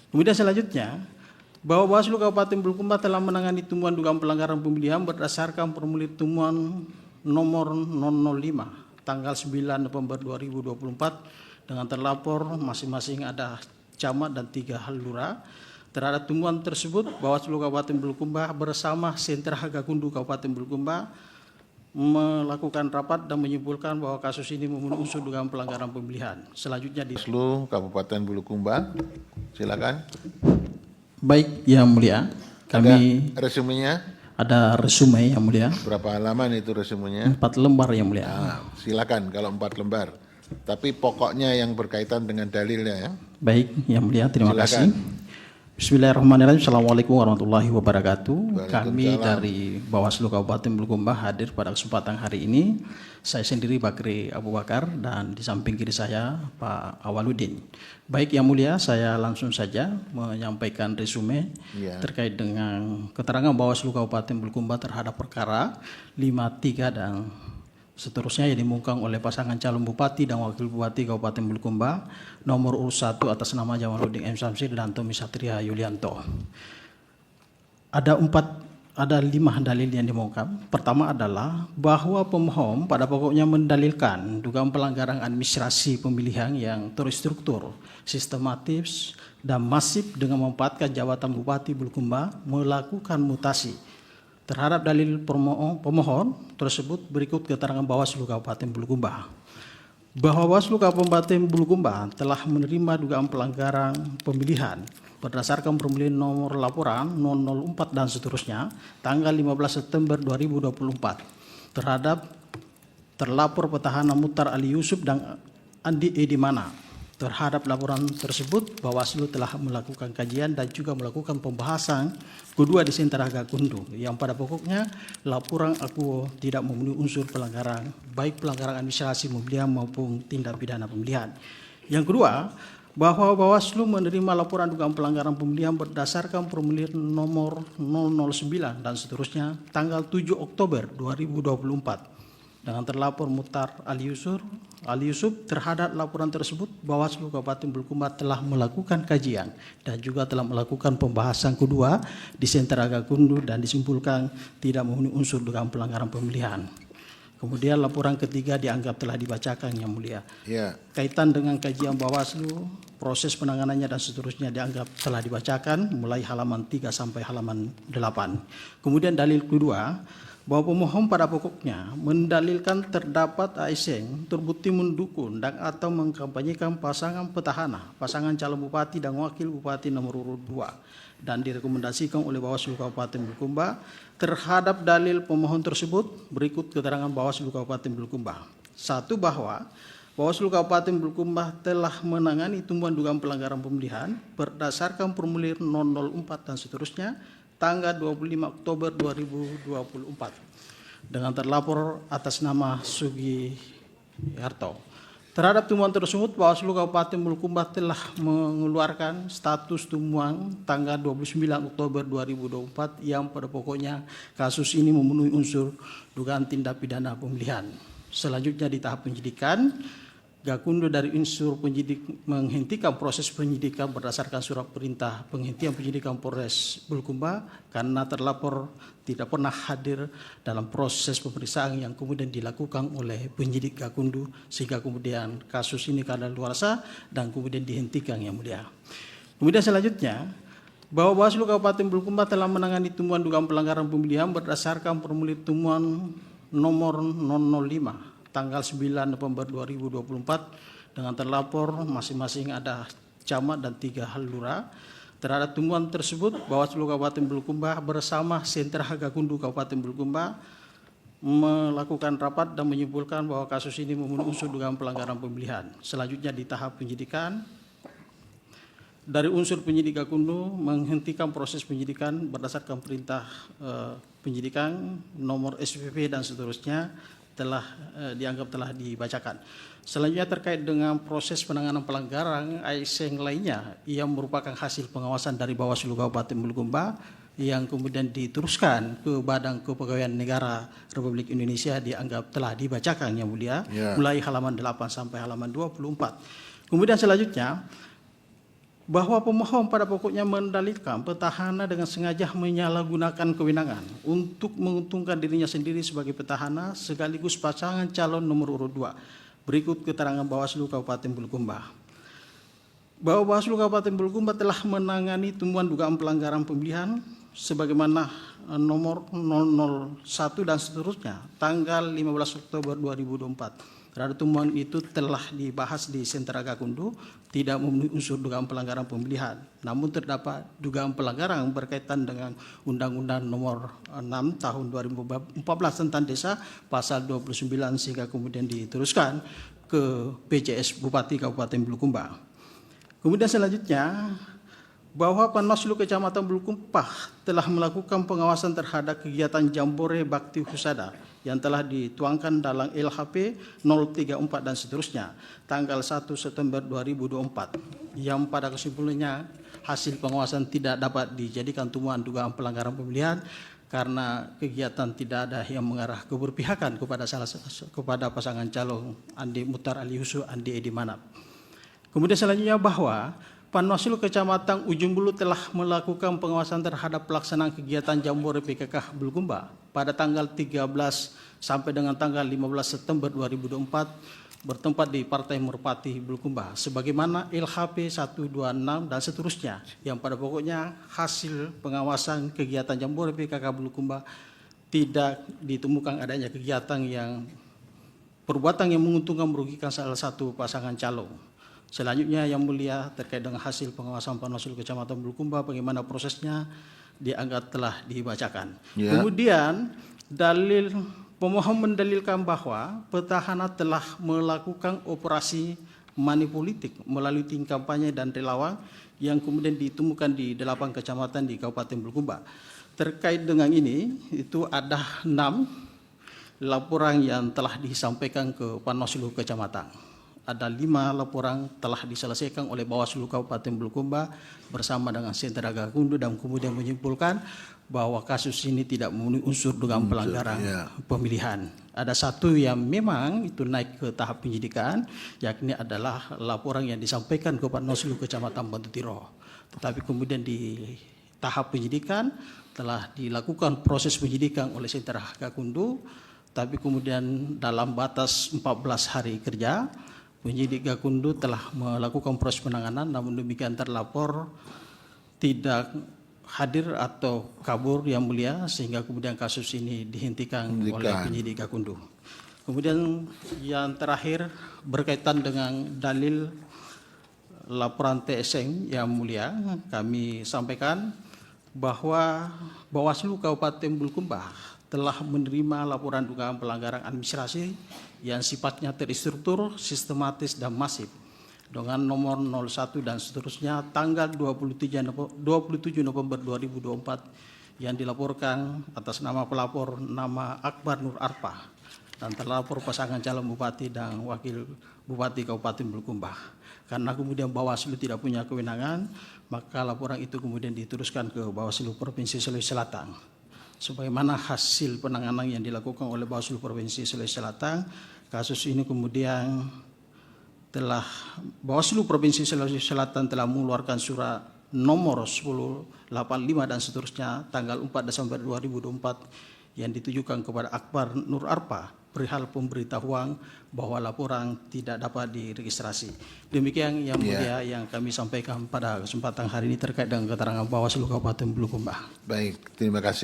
Kemudian selanjutnya, bahwa Bawaslu Kabupaten Bulukumba telah menangani temuan dugaan pelanggaran pemilihan berdasarkan formulir temuan nomor 005 tanggal 9 November 2024 dengan terlapor masing-masing ada camat dan 3 lurah. Terhadap temuan tersebut, Bawaslu Kabupaten Bulukumba bersama Sentra Gakundu Kabupaten Bulukumba melakukan rapat dan menyimpulkan bahwa kasus ini memenuhi unsur dugaan pelanggaran pemilihan. Selanjutnya di Bawaslu Kabupaten Bulukumba, silakan. Baik, Yang Mulia, kami Resumenya ada resume Yang Mulia, berapa halaman itu resumenya? 4 lembar Yang Mulia. Silakan kalau 4 lembar. Tapi pokoknya yang berkaitan dengan dalilnya ya. Baik, Yang Mulia, terima Silakan. kasih. Bismillahirrahmanirrahim. Assalamualaikum warahmatullahi wabarakatuh. Kami dari Bawaslu Kabupaten Bulukumba hadir pada kesempatan hari ini. Saya sendiri Bakri Abu Bakar dan di samping kiri saya Pak Awaludin. Baik Yang Mulia, saya langsung saja menyampaikan resume terkait dengan keterangan Bawaslu Kabupaten Bulukumba terhadap perkara 53 dan seterusnya yang dimungkang oleh pasangan calon bupati dan wakil bupati Kabupaten Bulukumba nomor urut 1 atas nama Jamaluddin M. Samsir dan Tommy Satria Yulianto. Ada 5 dalil yang dimungkam. Pertama adalah bahwa pemohon pada pokoknya mendalilkan dugaan pelanggaran administrasi pemilihan yang terstruktur, sistematis dan masif dengan memanfaatkan jabatan Bupati Bulukumba melakukan mutasi. Terhadap dalil pemohon tersebut berikut keterangan Bawaslu Kabupaten Bulukumba. Bahwa Bawaslu Kabupaten Bulukumba telah menerima dugaan pelanggaran pemilihan berdasarkan formulir nomor laporan 004 dan seterusnya tanggal 15 September 2024 terhadap terlapor petahana Mutar Ali Yusuf dan Andi Edimana. Terhadap laporan tersebut, Bawaslu telah melakukan kajian dan juga melakukan pembahasan kedua di Sentra Gakundu yang pada pokoknya laporan aku tidak memenuhi unsur pelanggaran, baik pelanggaran administrasi pemilihan maupun tindak pidana pemilihan. Yang kedua, bahwa Bawaslu menerima laporan dugaan pelanggaran pemilihan berdasarkan formulir nomor 009 dan seterusnya tanggal 7 Oktober 2024 dengan terlapor Mutar Ali Yusuf. Terhadap laporan tersebut, Bawaslu Kabupaten Bulukumba telah melakukan kajian dan juga telah melakukan pembahasan kedua di Sentra Gakundu dan disimpulkan tidak memenuhi unsur dugaan pelanggaran pemilihan. Kemudian laporan ketiga dianggap telah dibacakan Yang Mulia. Kaitan dengan kajian Bawaslu, proses penanganannya dan seterusnya dianggap telah dibacakan mulai halaman 3 sampai halaman 8. Kemudian dalil kedua, bahwa pemohon pada pokoknya mendalilkan terdapat ASN terbukti mendukung dan atau mengkampanyekan pasangan petahana, pasangan calon bupati dan wakil bupati nomor urut 2 dan direkomendasikan oleh Bawaslu Kabupaten Bulukumba. Terhadap dalil pemohon tersebut berikut keterangan Bawaslu Kabupaten Bulukumba. 1. Bahwa Bawaslu Kabupaten Bulukumba telah menangani temuan dugaan pelanggaran pemilihan berdasarkan formulir 004 dan seterusnya tanggal 25 Oktober 2024 dengan terlapor atas nama Sugi Harto. Terhadap temuan tersebut, Bawaslu Kabupaten Bulukumba telah mengeluarkan status temuan tanggal 29 Oktober 2024 yang pada pokoknya kasus ini memenuhi unsur dugaan tindak pidana pemilihan. Selanjutnya di tahap penyidikan, Gakundu dari unsur penyidik menghentikan proses penyidikan berdasarkan surat perintah penghentian penyidikan Polres Bulukumba karena terlapor tidak pernah hadir dalam proses pemeriksaan yang kemudian dilakukan oleh penyidik Gakundu sehingga kemudian kasus ini kadaluarsa dan kemudian dihentikan Yang Mulia. Kemudian selanjutnya, bahwa Bawaslu Kabupaten Bulukumba telah menangani temuan dugaan pelanggaran pemilihan berdasarkan formulir temuan nomor 005 tanggal 9 November 2024 dengan terlapor masing-masing ada camat dan 3 lurah. Terhadap temuan tersebut, Bawaslu Kabupaten Bulukumba bersama Sentra Gakundu Kabupaten Bulukumba melakukan rapat dan menyimpulkan bahwa kasus ini memenuhi unsur dugaan pelanggaran pemilihan. Selanjutnya di tahap penyidikan, dari unsur penyidik Gakundu menghentikan proses penyidikan berdasarkan perintah penyidikan nomor SPP dan seterusnya telah dianggap telah dibacakan. Selanjutnya terkait dengan proses penanganan pelanggaran ASN lainnya yang merupakan hasil pengawasan dari Bawaslu Kabupaten Bulukumba yang kemudian diteruskan ke Badan Kepegawaian Negara Republik Indonesia dianggap telah dibacakan Yang Mulia, mulai halaman 8 sampai halaman 24. Kemudian selanjutnya bahwa pemohon pada pokoknya mendalilkan petahana dengan sengaja menyalahgunakan kewenangan untuk menguntungkan dirinya sendiri sebagai petahana sekaligus pasangan calon nomor urut 2. Berikut keterangan Bawaslu Kabupaten Bulukumba. Bahwa Bawaslu Kabupaten Bulukumba telah menangani temuan dugaan pelanggaran pemilihan sebagaimana nomor 001 dan seterusnya tanggal 15 Oktober 2024. Terhadap temuan itu telah dibahas di Sentra Gakundu, tidak memenuhi unsur dugaan pelanggaran pemilihan. Namun terdapat dugaan pelanggaran berkaitan dengan Undang-Undang Nomor 6 Tahun 2014 tentang Desa Pasal 29 sehingga kemudian diteruskan ke PJS Bupati Kabupaten Bulukumba. Kemudian selanjutnya bahwa Panwaslu Kecamatan Bulukumba telah melakukan pengawasan terhadap kegiatan Jambore Bakti Husada yang telah dituangkan dalam LHP 034 dan seterusnya tanggal 1 September 2024 yang pada kesimpulannya hasil pengawasan tidak dapat dijadikan temuan dugaan pelanggaran pemilihan karena kegiatan tidak ada yang mengarah keberpihakan kepada pasangan calon Andi Muhtar Ali Yusuf Andi Edi Manap. Kemudian selanjutnya bahwa Panwaslu Kecamatan Ujung Bulu telah melakukan pengawasan terhadap pelaksanaan kegiatan Jambore PKK Bulukumba pada tanggal 13 sampai dengan tanggal 15 September 2024 bertempat di Partai Merpati Bulukumba sebagaimana LHP 126 dan seterusnya yang pada pokoknya hasil pengawasan kegiatan Jambore PKK Bulukumba tidak ditemukan adanya kegiatan yang perbuatan yang menguntungkan merugikan salah satu pasangan calon. Selanjutnya yang mulia terkait dengan hasil pengawasan Panwaslu Kecamatan Bulukumba bagaimana prosesnya dianggap telah dibacakan. Ya. Kemudian dalil pemohon mendalilkan bahwa petahana telah melakukan operasi money politik melalui tim kampanye dan relawan yang kemudian ditemukan di 8 kecamatan di Kabupaten Bulukumba. Terkait dengan ini itu ada 6 laporan yang telah disampaikan ke Panwaslu Kecamatan. Ada 5 laporan telah diselesaikan oleh Bawaslu Kabupaten Bulukumba bersama dengan Sentra Gakundu dan kemudian menyimpulkan bahwa kasus ini tidak memenuhi unsur dugaan pelanggaran pemilihan. Ada 1 yang memang itu naik ke tahap penyidikan, yakni adalah laporan yang disampaikan ke Panwaslu Kecamatan Bantutiro. Tetapi kemudian di tahap penyidikan telah dilakukan proses penyidikan oleh Sentra Gakundu, tapi kemudian dalam batas 14 hari kerja penyidik Gakundu telah melakukan proses penanganan, namun demikian terlapor tidak hadir atau kabur yang mulia sehingga kemudian kasus ini dihentikan oleh penyidik Gakundu. Kemudian yang terakhir berkaitan dengan dalil laporan TSM yang mulia, kami sampaikan bahwa Bawaslu Kabupaten Bulukumba telah menerima laporan dugaan pelanggaran administrasi yang sifatnya terstruktur, sistematis, dan masif dengan nomor 01 dan seterusnya tanggal 27 November 2024 yang dilaporkan atas nama pelapor nama Akbar Nur Arpa dan terlapor pasangan calon bupati dan wakil bupati Kabupaten Bulukumba. Karena kemudian Bawaslu tidak punya kewenangan, maka laporan itu kemudian diteruskan ke Bawaslu Provinsi Sulawesi Selatan. Sebagaimana hasil penanganan yang dilakukan oleh Bawaslu Provinsi Sulawesi Selatan, kasus ini kemudian telah Bawaslu Provinsi Sulawesi Selatan telah mengeluarkan surat nomor 1085 dan seterusnya tanggal 4 Desember 2024 yang ditujukan kepada Akbar Nur Arpa perihal pemberitahuan bahwa laporan tidak dapat diregistrasi. Demikian yang mulia yang kami sampaikan pada kesempatan hari ini terkait dengan keterangan Bawaslu Kabupaten Bulukumba. Baik, terima kasih.